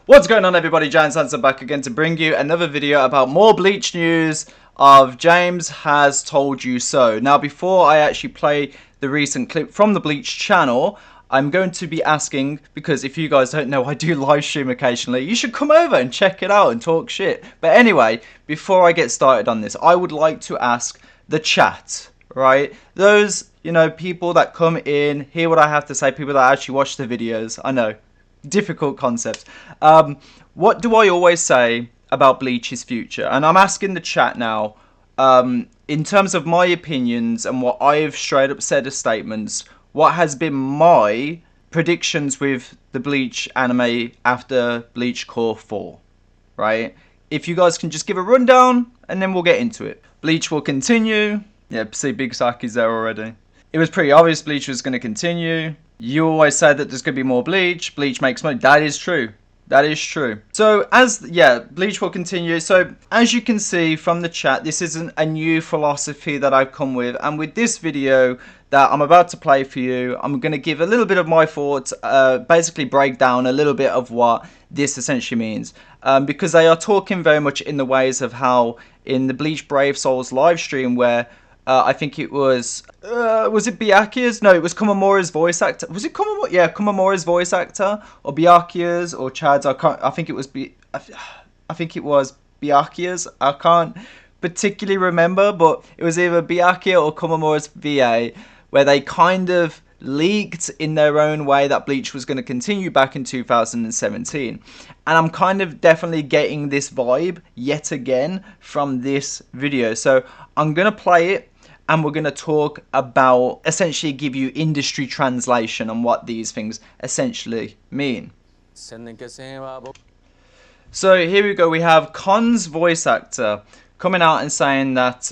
What's going on, everybody? JaymesHanson back again to bring you another video about more Bleach news of James Has Told You So. Now, before I actually play the recent clip from the Bleach channel, I'm going to be asking, because if you guys don't know, I do live stream occasionally, you should come over and check it out and talk shit. But anyway, before I get started on this, I would like to ask the chat, right? Those, people that come in, hear what I have to say, people that actually watch the videos. I know. Difficult concepts. What do I always say about Bleach's future? And I'm asking the chat now, in terms of my opinions and what I've straight up said as statements, what has been my predictions with the Bleach anime after Bleach Core 4, right? If you guys can just give a rundown and then we'll get into it. Bleach will continue. Yeah, see, Big Saki's there already. It was pretty obvious Bleach was going to continue. You always say that there's going to be more Bleach. Bleach makes money. That is true. That is true. So, Bleach will continue. So, as you can see from the chat, this isn't a new philosophy that I've come with. And with this video that I'm about to play for you, I'm going to give a little bit of my thoughts, basically break down a little bit of what this essentially means. Because they are talking very much in the ways of how in the Bleach Brave Souls live stream where I think it was it Byakuya's? No, it was Komamura's voice actor. Was it Komamura? Yeah, Komamura's voice actor, or Byakuya's, or Chad's. I think it was Byakuya's. I can't particularly remember, but it was either Byakuya or Komamura's VA, where they kind of leaked in their own way that Bleach was going to continue back in 2017. And I'm kind of definitely getting this vibe yet again from this video. So I'm going to play it. And we're going to talk about, essentially give you industry translation on what these things essentially mean. So here we go. We have Kon's voice actor coming out and saying that,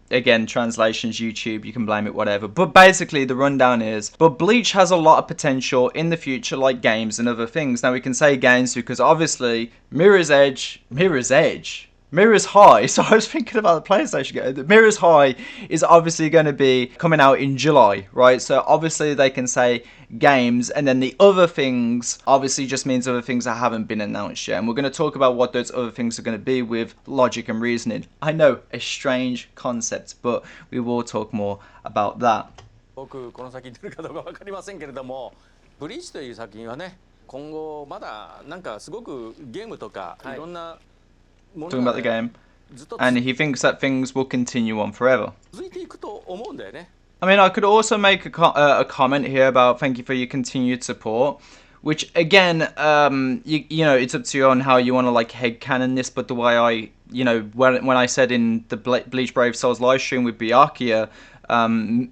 again, translations, YouTube, you can blame it, whatever. But basically the rundown is, but Bleach has a lot of potential in the future, like games and other things. Now we can say games because obviously Mirror's High, so I was thinking about the PlayStation game. Mirror's High is obviously going to be coming out in July, right? So obviously they can say games, and then the other things obviously just means other things that haven't been announced yet. And we're going to talk about what those other things are going to be with logic and reasoning. I know, a strange concept, but we will talk more about that. 僕この先出るかどうか分かりませんけれども、ブリーチという作品はね、今後まだなんかすごくゲームとかいろんな talking about the game, and he thinks that things will continue on forever. I mean, I could also make a comment here about thank you for your continued support, which again, you know, it's up to you on how you want to like headcanon this, but the way I, when I said in the Bleach Brave Souls live stream with Byakuya,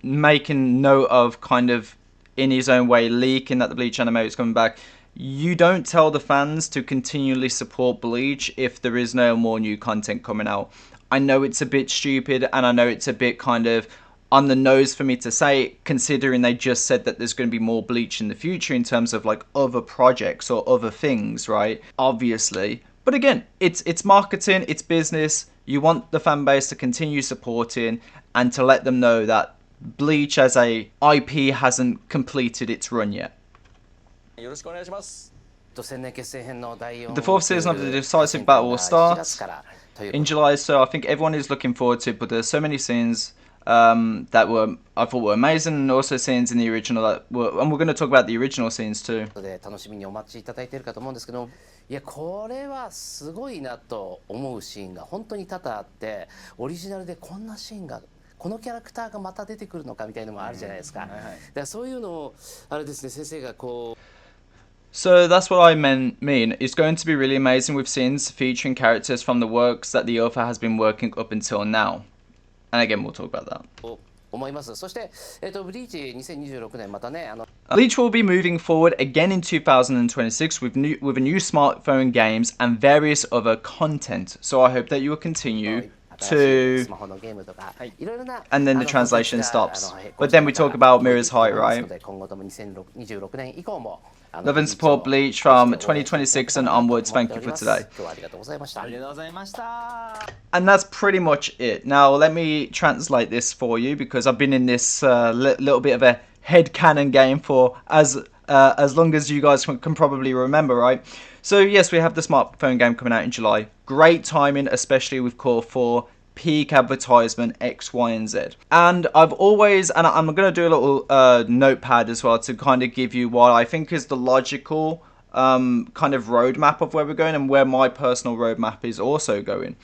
making note of kind of in his own way leaking that the Bleach anime is coming back. You don't tell the fans to continually support Bleach if there is no more new content coming out. I know it's a bit stupid, and I know it's a bit kind of on the nose for me to say, considering they just said that there's going to be more Bleach in the future in terms of like other projects or other things, right? Obviously. But again, it's marketing, it's business. You want the fan base to continue supporting and to let them know that Bleach as a IP hasn't completed its run yet. The fourth season of the decisive battle starts in July, so I think everyone is looking forward to it, but there's so many scenes that I thought were amazing, and also scenes in the original that were, and we're going to talk about the original scenes too. いやこれはすごいなと思うシーンが本当に多々あって、オリジナルでこんなシーンがこのキャラクターがまた出てくるのかみたいなのもあるじゃないですか。だからそういうのをあれですね、先生がこう So that's what I mean. It's going to be really amazing with scenes featuring characters from the works that the author has been working up until now. And again, we'll talk about that. 思います。そしてブリーチ2026年またねBleach will be moving forward again in 2026 with a new smartphone games and various other content. So I hope that you will continue to, and then the translation stops. But then we talk about Mirror's High, right? Love and support Bleach from 2026 and onwards. Thank you for today. And that's pretty much it. Now let me translate this for you because I've been in this little bit of a headcanon game for as long as you guys can probably remember, right? So yes, we have the smartphone game coming out in July. Great timing, especially with Core 4. Peak advertisement X, Y, and Z. And I've always, and I'm going to do a little notepad as well to kind of give you what I think is the logical kind of roadmap of where we're going and where my personal roadmap is also going.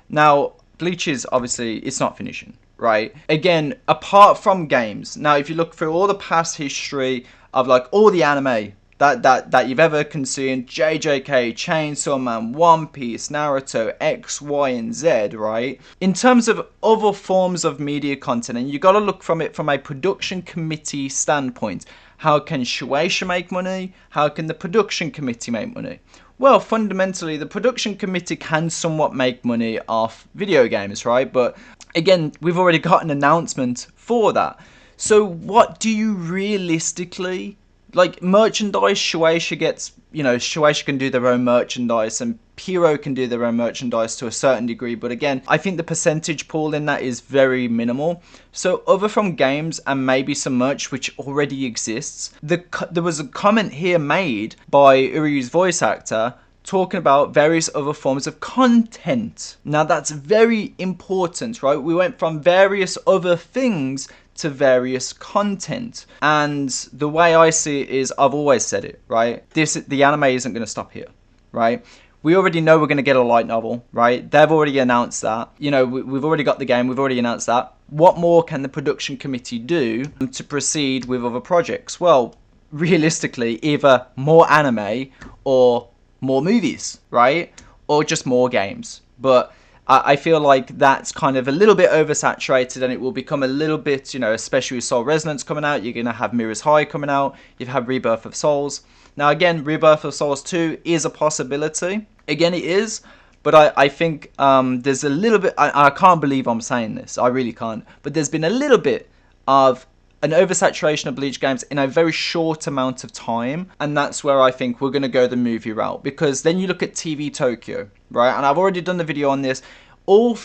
Now, Bleach is obviously, it's not finishing, right? Again, apart from games. Now, if you look through all the past history of like all the anime that you've ever consumed, JJK, Chainsaw Man, One Piece, Naruto, X, Y, and Z, right? In terms of other forms of media content, and you got to look from it from a production committee standpoint. How can Shueisha make money? How can the production committee make money? Well, fundamentally, the production committee can somewhat make money off video games, right? But again, we've already got an announcement for that. So what do you realistically... Like, merchandise, Shueisha gets, you know, Shueisha can do their own merchandise and Pyro can do their own merchandise to a certain degree. But again, I think the percentage pool in that is very minimal. So other from games and maybe some merch which already exists, there was a comment here made by Uryu's voice actor talking about various other forms of content. Now that's very important, right? We went from various other things to various content, and the way I see it is, I've always said it, right? The anime isn't going to stop here, right? We already know we're going to get a light novel, right? They've already announced that. You know, we've already got the game. We've already announced that. What more can the production committee do to proceed with other projects? Well, realistically, either more anime or more movies, right? Or just more games. But I feel like that's kind of a little bit oversaturated, and it will become a little bit, you know, especially with Soul Resonance coming out. You're going to have Mirror's High coming out. You've had Rebirth of Souls. Now, again, Rebirth of Souls 2 is a possibility. Again, it is. But I think there's a little bit... I can't believe I'm saying this. I really can't. But there's been a little bit of an oversaturation of Bleach games in a very short amount of time, and that's where I think we're going to go the movie route, because then you look at TV Tokyo, right? And I've already done the video on this. All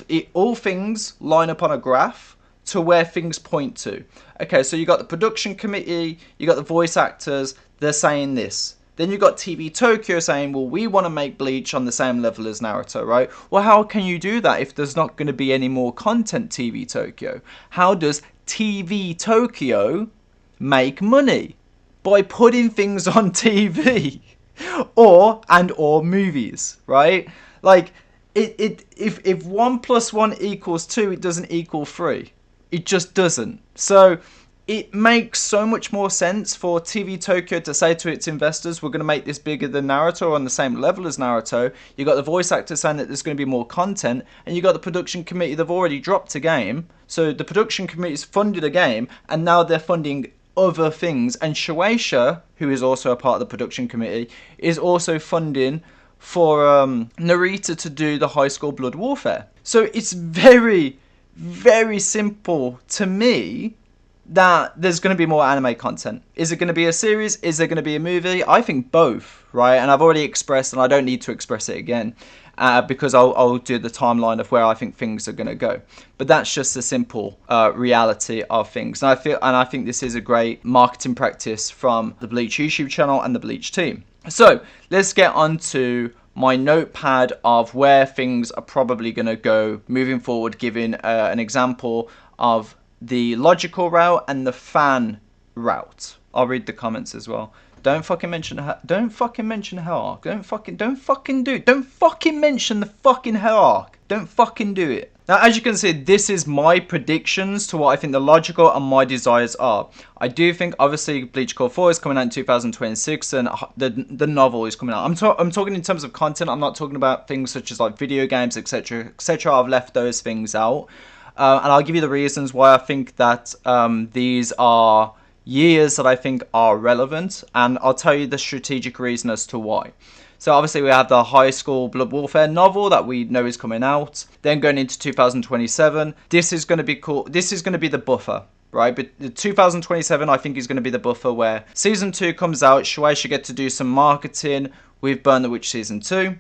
things line up on a graph to where things point to. Okay, so you got the production committee, you got the voice actors, they're saying this. Then you got TV Tokyo saying, well, we want to make Bleach on the same level as Naruto, right? Well, how can you do that if there's not going to be any more content, TV Tokyo? How does TV Tokyo make money? By putting things on TV or movies, right? Like, if 1 + 1 = 2, it doesn't equal 3. It just doesn't. So it makes so much more sense for TV Tokyo to say to its investors, we're going to make this bigger than Naruto, on the same level as Naruto. You got the voice actor saying that there's going to be more content, and you got the production committee, they've already dropped a game. So the production committee's funded a game, and now they're funding other things. And Shueisha, who is also a part of the production committee, is also funding for Narita to do the high school blood warfare. So it's very, very simple to me that there's going to be more anime content. Is it going to be a series? Is there going to be a movie? I think both, right? And I've already expressed, and I don't need to express it again, because I'll do the timeline of where I think things are going to go. But that's just the simple reality of things. And I think this is a great marketing practice from the Bleach YouTube channel and the Bleach team. So let's get on to my notepad of where things are probably going to go moving forward, giving an example of the logical route and the fan route. I'll read the comments as well. Don't fucking mention her. Don't fucking mention her arc. Don't fucking do it. Don't fucking mention the fucking her arc. Don't fucking do it. Now, as you can see, this is my predictions to what I think the logical and my desires are. I do think, obviously, Bleach Core 4 is coming out in 2026, and the novel is coming out. I'm talking in terms of content. I'm not talking about things such as like video games, etc., etc. I've left those things out. And I'll give you the reasons why I think that these are years that I think are relevant, and I'll tell you the strategic reason as to why. So obviously we have the high school blood warfare novel that we know is coming out. Then going into 2027, this is going to be cool. This is going to be the buffer, right? But 2027 I think is going to be the buffer where season 2 comes out. Shueisha get to do some marketing with Burn the Witch Season 2.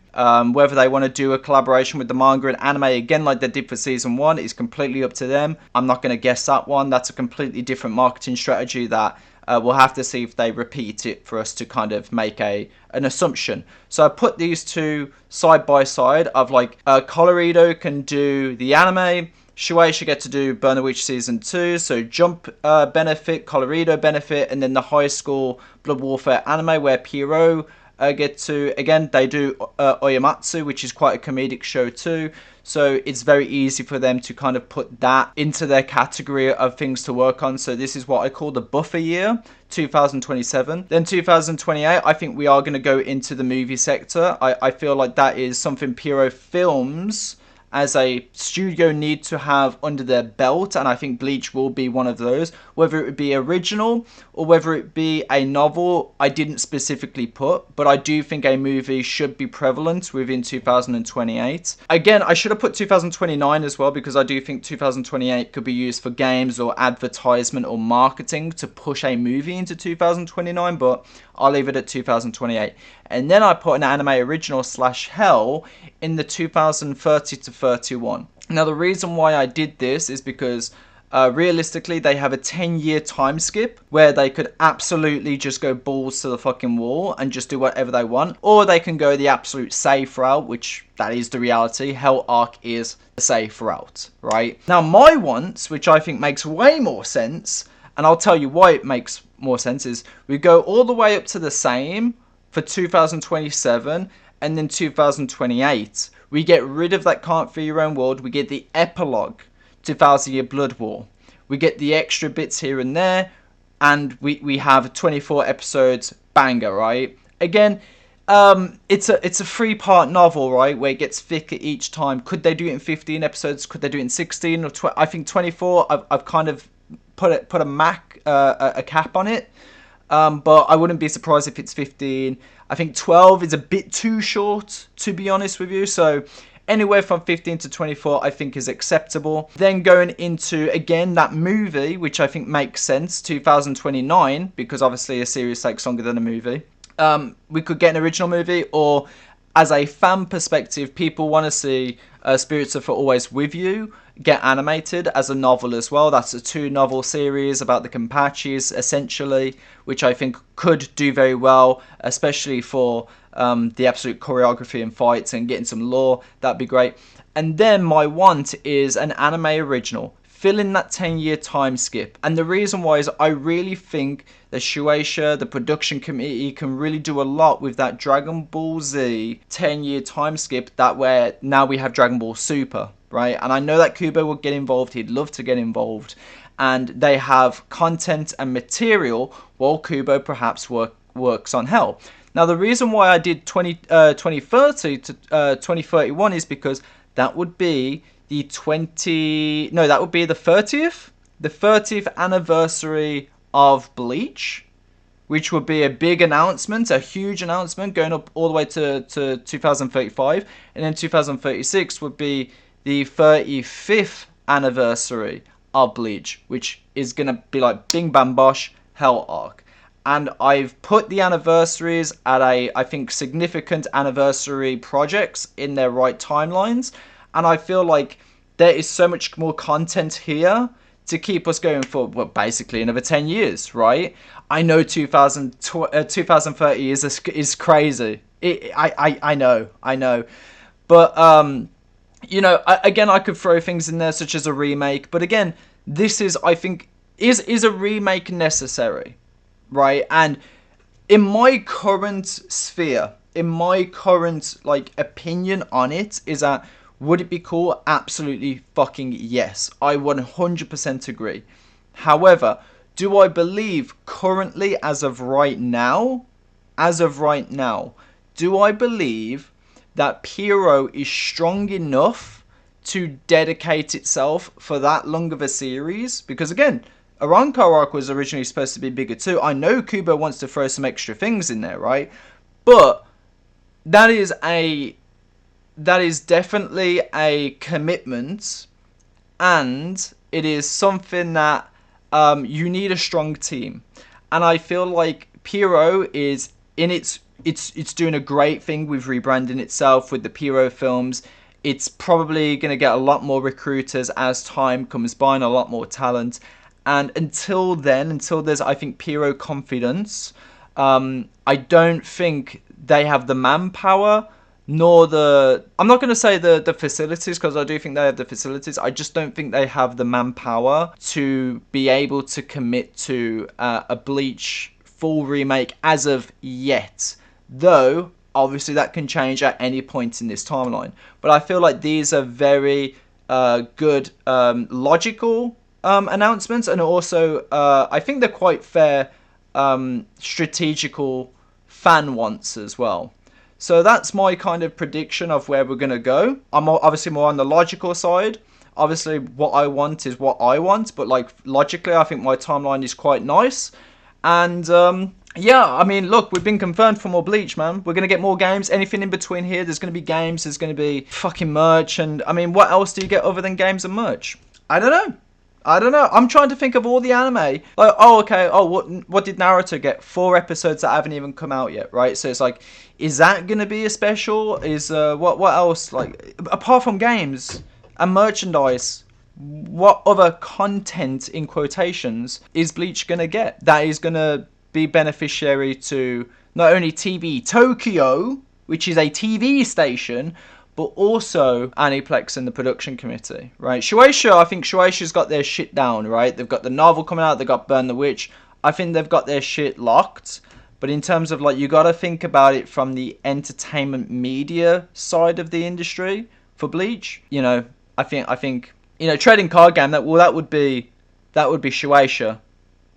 Whether they want to do a collaboration with the manga and anime again like they did for Season 1 is completely up to them. I'm not going to guess that one. That's a completely different marketing strategy that we'll have to see if they repeat it for us to kind of make an assumption. So I put these two side by side of like Colorido can do the anime, Shueisha get to do Burn the Witch Season 2, so Jump benefit, Colorido benefit, and then the high school Blood Warfare anime where Pierrot get to, again, they do Oyamatsu, which is quite a comedic show too, so it's very easy for them to kind of put that into their category of things to work on. So this is what I call the buffer year, 2027. Then 2028, I think we are going to go into the movie sector. I feel like that is something Pierrot Films as a studio need to have under their belt, and I think Bleach will be one of those. Whether it would be original or whether it be a novel, I didn't specifically put, but I do think a movie should be prevalent within 2028. Again, I should have put 2029 as well, because I do think 2028 could be used for games or advertisement or marketing to push a movie into 2029, but I'll leave it at 2028. And then I put an anime original / hell in the 2030 to 31. Now the reason why I did this is because realistically they have a 10-year time skip where they could absolutely just go balls to the fucking wall and just do whatever they want, or they can go the absolute safe route, which that is the reality. Hell Arc is the safe route, right? Now my wants, which I think makes way more sense, and I'll tell you why it makes more sense, is we go all the way up to the same for 2027, and then 2028 we get rid of that Can't Fear Your Own World. We get the epilogue to 1000 Year Blood War. We get the extra bits here and there, and we have 24 episodes banger, right? Again, it's a 3-part novel, right, where it gets thicker each time. Could they do it in 15 episodes? Could they do it in 16 or I think 24? I've kind of put a cap on it, but I wouldn't be surprised if it's 15. I think 12 is a bit too short, to be honest with you. So anywhere from 15 to 24 I think is acceptable. Then going into, again, that movie, which I think makes sense, 2029, because obviously a series takes longer than a movie. We could get an original movie, or as a fan perspective, people want to see Spirits of Always With You get animated as a novel as well. That's a 2-novel series about the Kenpachis, essentially, which I think could do very well, especially for the absolute choreography and fights and getting some lore. That'd be great. And then my want is an anime original, fill in that 10-year time skip. And the reason why is I really think the Shueisha, the production committee, can really do a lot with that Dragon Ball Z 10-year time skip, that where now we have Dragon Ball Super, right? And I know that Kubo will get involved. He'd love to get involved. And they have content and material while Kubo perhaps works on Hell. Now, the reason why I did 2030 to 2031 is because that would be the 30th anniversary of Bleach, which would be a big announcement, a huge announcement, going up all the way to 2035, and then 2036 would be the 35th anniversary of Bleach, which is going to be like bing bam bosh, Hell Arc. And I've put the anniversaries at I think, significant anniversary projects in their right timelines. And I feel like there is so much more content here to keep us going for, well, basically another 10 years, right? I know 2030 is crazy. I know. But, you know, again, I could throw things in there such as a remake. But again, this is, I think, is a remake necessary, right? And in my current sphere, in my current, like, opinion on it, is that would it be cool? Absolutely fucking yes. I 100% agree. However, do I believe currently, as of right now, do I believe that Pierrot is strong enough to dedicate itself for that long of a series? Because again, Aranko arc was originally supposed to be bigger too. I know Kubo wants to throw some extra things in there, right? But that is definitely a commitment, and it is something that you need a strong team. And I feel like Pierrot is in it's doing a great thing with rebranding itself with the Pierrot films. It's probably going to get a lot more recruiters as time comes by and a lot more talent. And until then, until there's, I think, Piro confidence, I don't think they have the manpower nor the, I'm not going to say the facilities, because I do think they have the facilities. I just don't think they have the manpower to be able to commit to a Bleach full remake as of yet. Though, obviously that can change at any point in this timeline. But I feel like these are very good, logical announcements, and also I think they're quite fair, strategical fan wants as well. So that's my kind of prediction of where we're going to go. I'm obviously more on the logical side. Obviously, what I want is what I want. But, like, logically, I think my timeline is quite nice. And, yeah, I mean, look, we've been confirmed for more Bleach, man. We're going to get more games. Anything in between here, there's going to be games. There's going to be fucking merch. And, I mean, what else do you get other than games and merch? I don't know. I'm trying to think of all the anime. Like, oh, okay. Oh, what did Naruto get? 4 episodes that haven't even come out yet, right? So it's like, is that gonna be a special? Is what else? Like, apart from games and merchandise, what other content in quotations is Bleach gonna get that is gonna be beneficiary to not only TV Tokyo, which is a TV station, but also Aniplex and the production committee, right? Shueisha, I think Shueisha's got their shit down, right? They've got the novel coming out, they've got Burn the Witch. I think they've got their shit locked. But in terms of, like, you got to think about it from the entertainment media side of the industry for Bleach. You know, I think, you know, trading card game, that would be Shueisha,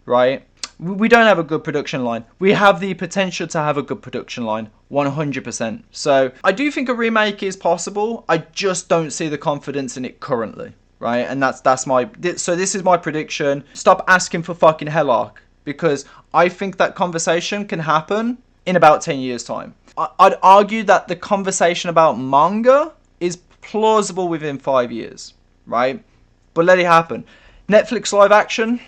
right? We don't have a good production line. We have the potential to have a good production line, 100%. So I do think a remake is possible. I just don't see the confidence in it currently, right? And that's my, so this is my prediction. Stop asking for fucking Hell Arc, because I think that conversation can happen in about 10 years' time. I'd argue that the conversation about manga is plausible within 5 years, right? But let it happen. Netflix live action,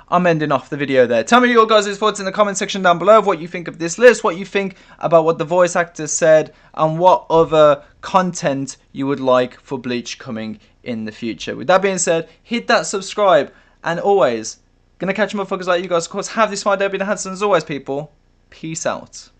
I'm ending off the video there. Tell me your guys' thoughts in the comment section down below of what you think of this list, what you think about what the voice actors said, and what other content you would like for Bleach coming in the future. With that being said, hit that subscribe, and always, gonna catch motherfuckers like you guys. Of course, have this my day, JaymesHanson. As always, people, peace out.